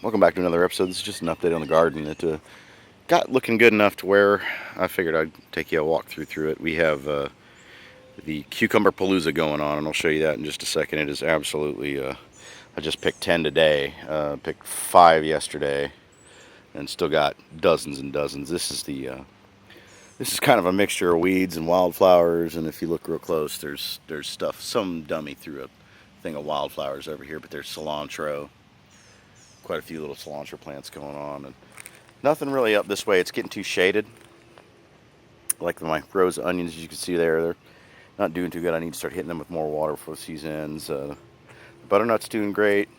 Welcome back to another episode. This is just an update on the garden. It got looking good enough to where I figured I'd take you a walk through it. We have the Cucumberpalooza going on, and I'll show you that in just a second. It is absolutely, I just picked 10 today, picked 5 yesterday, and still got dozens and dozens. This is kind of a mixture of weeds and wildflowers, and if you look real close, there's stuff. Some dummy threw a thing of wildflowers over here, but there's cilantro, quite a few little cilantro plants going on, and nothing really up this way. It's getting too shaded. Like my rose onions, as you can see there, they're not doing too good. I need to start hitting them with more water before the season ends. Butternut's doing great.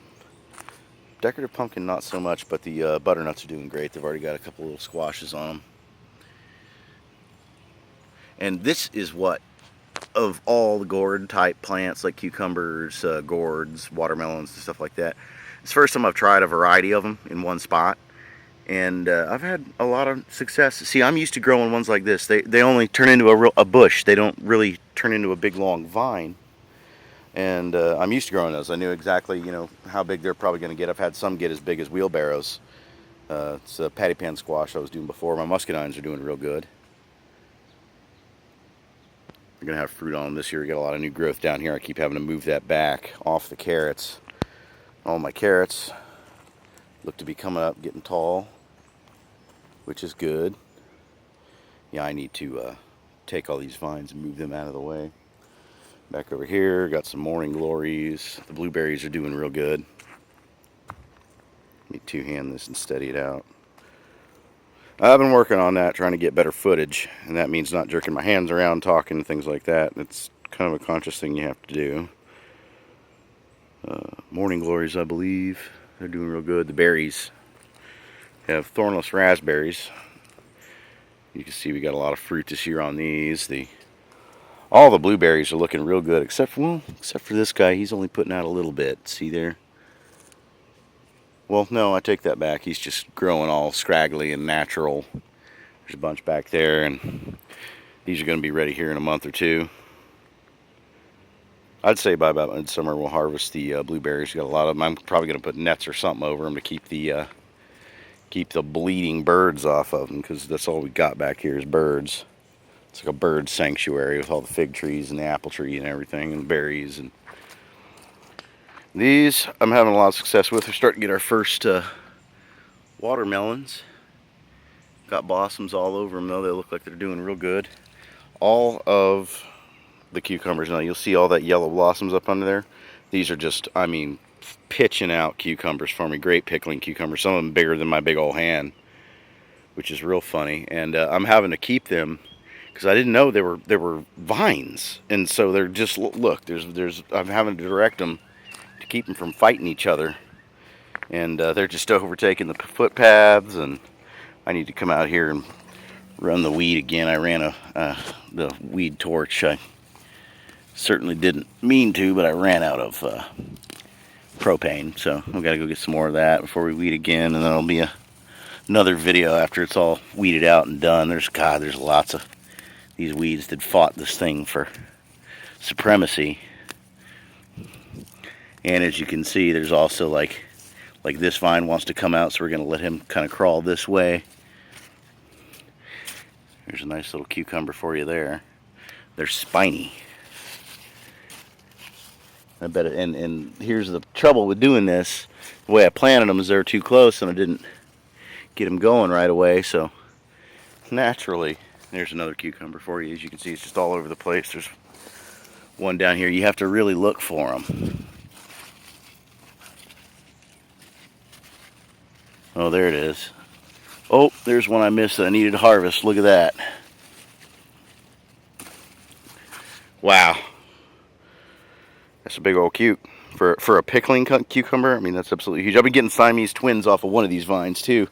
Decorative pumpkin, not so much, but the butternuts are doing great. They've already got a couple little squashes on them. And this is what, of all the gourd type plants like cucumbers, gourds, watermelons, and stuff like that, it's the first time I've tried a variety of them in one spot. And I've had a lot of success. See, I'm used to growing ones like this. They only turn into a bush. They don't really turn into a big long vine. And I'm used to growing those. I knew exactly, how big they're probably going to get. I've had some get as big as wheelbarrows. It's a patty pan squash I was doing before. My muscadines are doing real good. We're going to have fruit on them this year. We got a lot of new growth down here. I keep having to move that back off the carrots. All my carrots look to be coming up, getting tall, which is good. Yeah, I need to take all these vines and move them out of the way. Back over here, got some morning glories. The blueberries are doing real good. Let me two-hand this and steady it out. I've been working on that, trying to get better footage, and that means not jerking my hands around, talking, and things like that. It's kind of a conscious thing you have to do. Morning glories, I believe. They're doing real good. The berries have thornless raspberries. You can see we got a lot of fruit this year on these. All the blueberries are looking real good, except for this guy. He's only putting out a little bit. See there? Well, no, I take that back. He's just growing all scraggly and natural. There's a bunch back there, and these are going to be ready here in a month or two. I'd say by about midsummer we'll harvest the blueberries. We got a lot of them. I'm probably going to put nets or something over them to keep the bleeding birds off of them, because that's all we got back here is birds. It's like a bird sanctuary with all the fig trees and the apple tree and everything, and berries. And these I'm having a lot of success with. We're starting to get our first watermelons. Got blossoms all over them though. They look like they're doing real good. All of the cucumbers now, you'll see all that yellow blossoms up under there. These are just, pitching out cucumbers for me. Great pickling cucumbers. Some of them bigger than my big old hand, which is real funny. And I'm having to keep them because I didn't know they were vines, and so they're just, look. I'm having to direct them to keep them from fighting each other, and they're just overtaking the footpaths. And I need to come out here and run the weed again. I ran the weed torch. I certainly didn't mean to, but I ran out of propane, so I've got to go get some more of that before we weed again, and then there'll be another video after it's all weeded out and done. There's lots of these weeds that fought this thing for supremacy, and as you can see, there's also like this vine wants to come out, so we're going to let him kind of crawl this way. There's a nice little cucumber for you there. They're spiny. I bet it, and here's the trouble with doing this. The way I planted them is they're too close, and I didn't get them going right away. So naturally, there's another cucumber for you. As you can see, it's just all over the place. There's one down here. You have to really look for them. Oh, there it is. Oh, there's one I missed that I needed to harvest. Look at that. Wow. That's a big old cuke. For a pickling cucumber, that's absolutely huge. I've been getting Siamese twins off of one of these vines, too.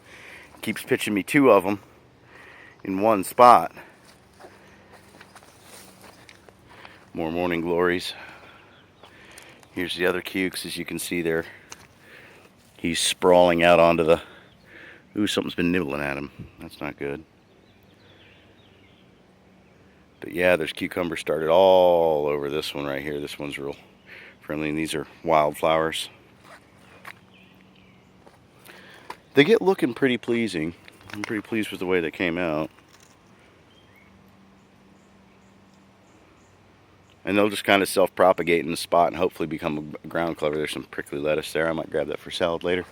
It keeps pitching me 2 of them in one spot. More morning glories. Here's the other cukes, as you can see there. He's sprawling out onto the... Ooh, something's been nibbling at him. That's not good. But yeah, there's cucumbers started all over this one right here. This one's real friendly, and these are wildflowers. They get looking pretty pleasing. I'm pretty pleased with the way they came out. And they'll just kind of self-propagate in the spot and hopefully become a ground clover. There's some prickly lettuce there. I might grab that for salad later.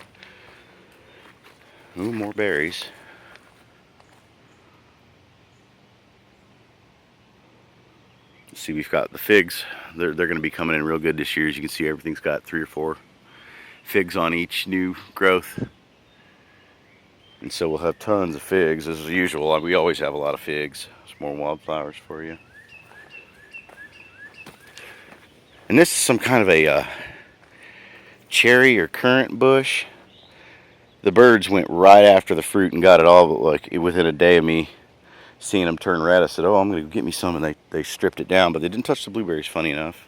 Ooh, more berries. Let's see, we've got the figs. They're going to be coming in real good this year. As you can see, everything's got 3 or 4 figs on each new growth. And so we'll have tons of figs as usual. We always have a lot of figs. Some more wildflowers for you. And this is some kind of a cherry or currant bush. The birds went right after the fruit and got it all, but like within a day of me seeing them turn red, I said, oh, I'm going to get me some, and they stripped it down, but they didn't touch the blueberries, funny enough.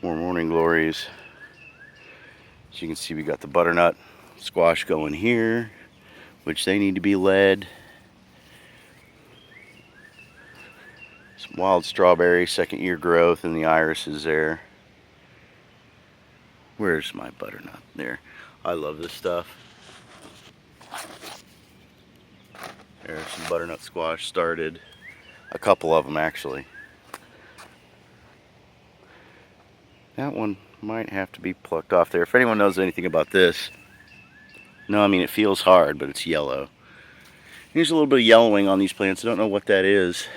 More morning glories. As you can see, we got the butternut squash going here, which they need to be led. Some wild strawberry, 2nd year growth, and the iris is there. Where's my butternut? There. I love this stuff. There's some butternut squash started. A couple of them, actually. That one might have to be plucked off there. If anyone knows anything about this. No, I mean, it feels hard, but it's yellow. There's a little bit of yellowing on these plants. I don't know what that is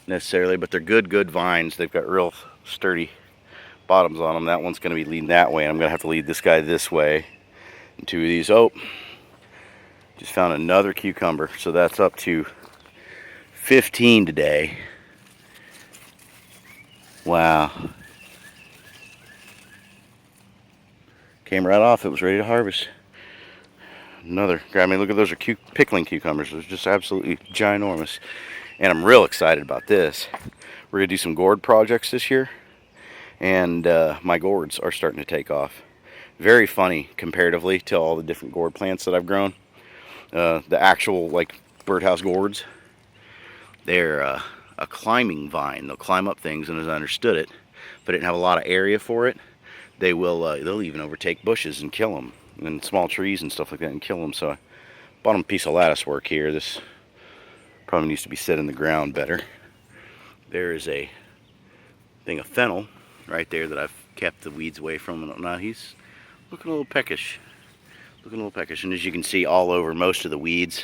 necessarily, but they're good vines. They've got real sturdy bottoms on them. That one's going to be leading that way, and I'm going to have to lead this guy this way. And 2 of these. Oh, just found another cucumber, so that's up to 15 today. Wow. Came right off. It was ready to harvest. Another. I mean, look at those are pickling cucumbers. They're just absolutely ginormous. And I'm real excited about this. We're going to do some gourd projects this year. And my gourds are starting to take off. Very funny comparatively to all the different gourd plants that I've grown. The actual, like, birdhouse gourds, they're a climbing vine. They'll climb up things, and as I understood it, if I didn't have a lot of area for it, they'll even overtake bushes and kill them, and small trees and stuff like that, and kill them. So I bought them a piece of lattice work here. This probably needs to be set in the ground better. There is a thing of fennel right there that I've kept the weeds away from, and now he's looking a little peckish. And as you can see, all over most of the weeds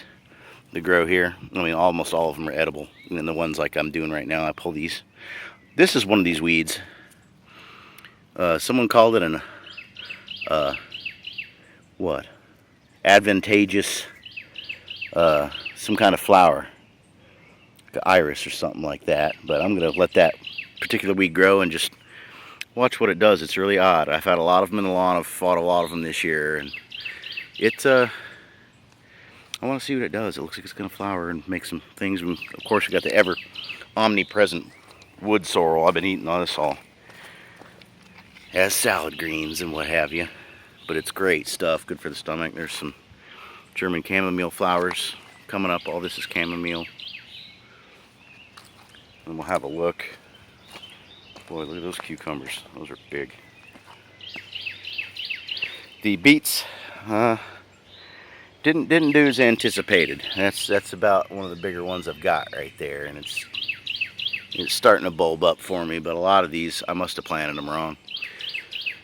that grow here, I mean, almost all of them are edible. And then the ones like I'm doing right now, I pull these. This is one of these weeds. Someone called it an advantageous some kind of flower, the iris or something like that. But I'm gonna let that particular weed grow and just watch what it does. It's really odd. I've had a lot of them in the lawn. I've fought a lot of them this year, and it's I want to see what it does. It looks like it's going to flower and make some things. And of course, we got the ever omnipresent wood sorrel. I've been eating all this all as salad greens and what have you. But it's great stuff. Good for the stomach. There's some German chamomile flowers coming up. All this is chamomile. And we'll have a look. Boy, look at those cucumbers. Those are big. The beets didn't do as anticipated. That's about one of the bigger ones I've got right there, and it's starting to bulb up for me. But a lot of these, I must have planted them wrong.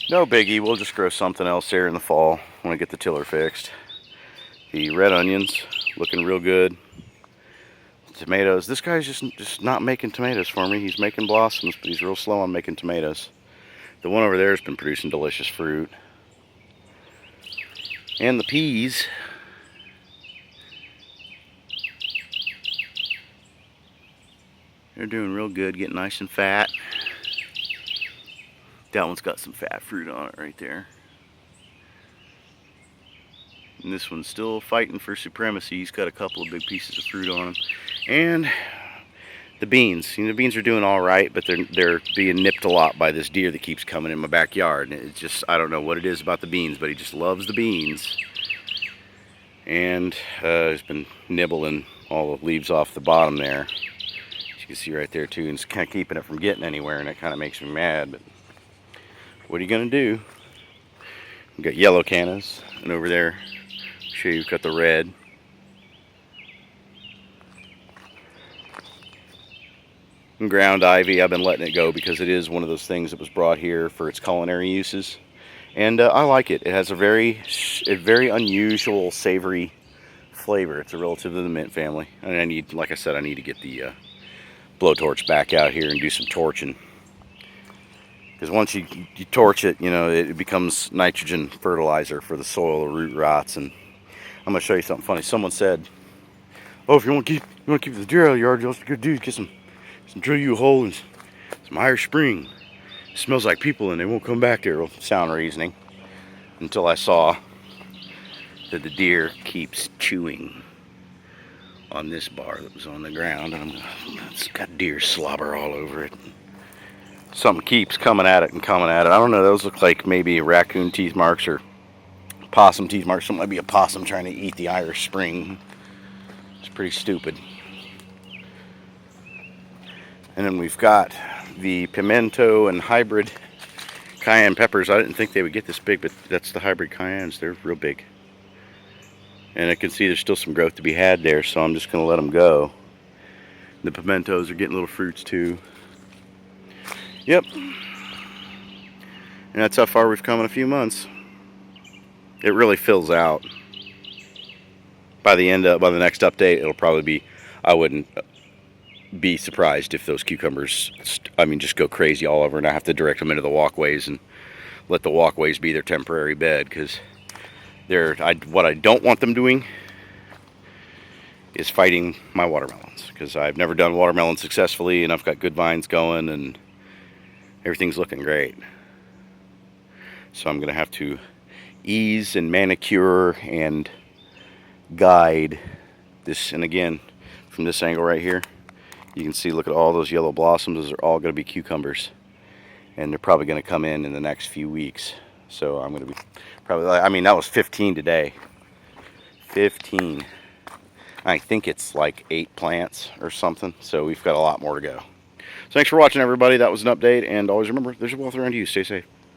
No biggie. We'll just grow something else there in the fall when I get the tiller fixed. The red onions looking real good. Tomatoes. This guy's just not making tomatoes for me. He's making blossoms, but he's real slow on making tomatoes. The one over there has been producing delicious fruit. And the peas. They're doing real good, getting nice and fat. That one's got some fat fruit on it right there. And this one's still fighting for supremacy. He's got a couple of big pieces of fruit on him. And the beans. You know, the beans are doing all right, but they're being nipped a lot by this deer that keeps coming in my backyard. And it's just, I don't know what it is about the beans, but he just loves the beans. And he's been nibbling all the leaves off the bottom there. As you can see right there too, and it's kind of keeping it from getting anywhere, and it kind of makes me mad. But what are you gonna do? We've got yellow cannas, and over there, show you, we've got the red. And ground ivy, I've been letting it go because it is one of those things that was brought here for its culinary uses. And I like it. It has a very unusual savory flavor. It's a relative to the mint family. And I need, like I said, I need to get the blowtorch back out here and do some torching. Because once you torch it, you know, it becomes nitrogen fertilizer for the soil. The root rots. And I'm going to show you something funny. Someone said, "Oh, if you want to keep the deer out of the yard, all you got to do is get some drill you a hole in some Irish Spring. It smells like people and they won't come back there." Well, sound reasoning. Until I saw that the deer keeps chewing on this bar that was on the ground, and it's got deer slobber all over it. Something keeps coming at it and coming at it. I don't know, those look like maybe raccoon teeth marks or possum teeth marks. Something might be a possum trying to eat the Irish Spring. It's pretty stupid. And then we've got the pimento and hybrid cayenne peppers. I didn't think they would get this big, but that's the hybrid cayennes. They're real big. And I can see there's still some growth to be had there, so I'm just going to let them go. The pimentos are getting little fruits too. Yep. And that's how far we've come in a few months. It really fills out. By the next update, it'll probably be, I wouldn't be surprised if those cucumbers, just go crazy all over, and I have to direct them into the walkways and let the walkways be their temporary bed, because what I don't want them doing is fighting my watermelons, because I've never done watermelon successfully, and I've got good vines going and everything's looking great. So I'm gonna have to ease and manicure and guide this. And again, from this angle right here, you can see, look at all those yellow blossoms. Those are all going to be cucumbers, and they're probably going to come in the next few weeks. So I'm going to be probably, that was 15 today. 15. I think it's like 8 plants or something. So we've got a lot more to go. So thanks for watching, everybody. That was an update, and always remember, there's a wealth around you. Stay safe.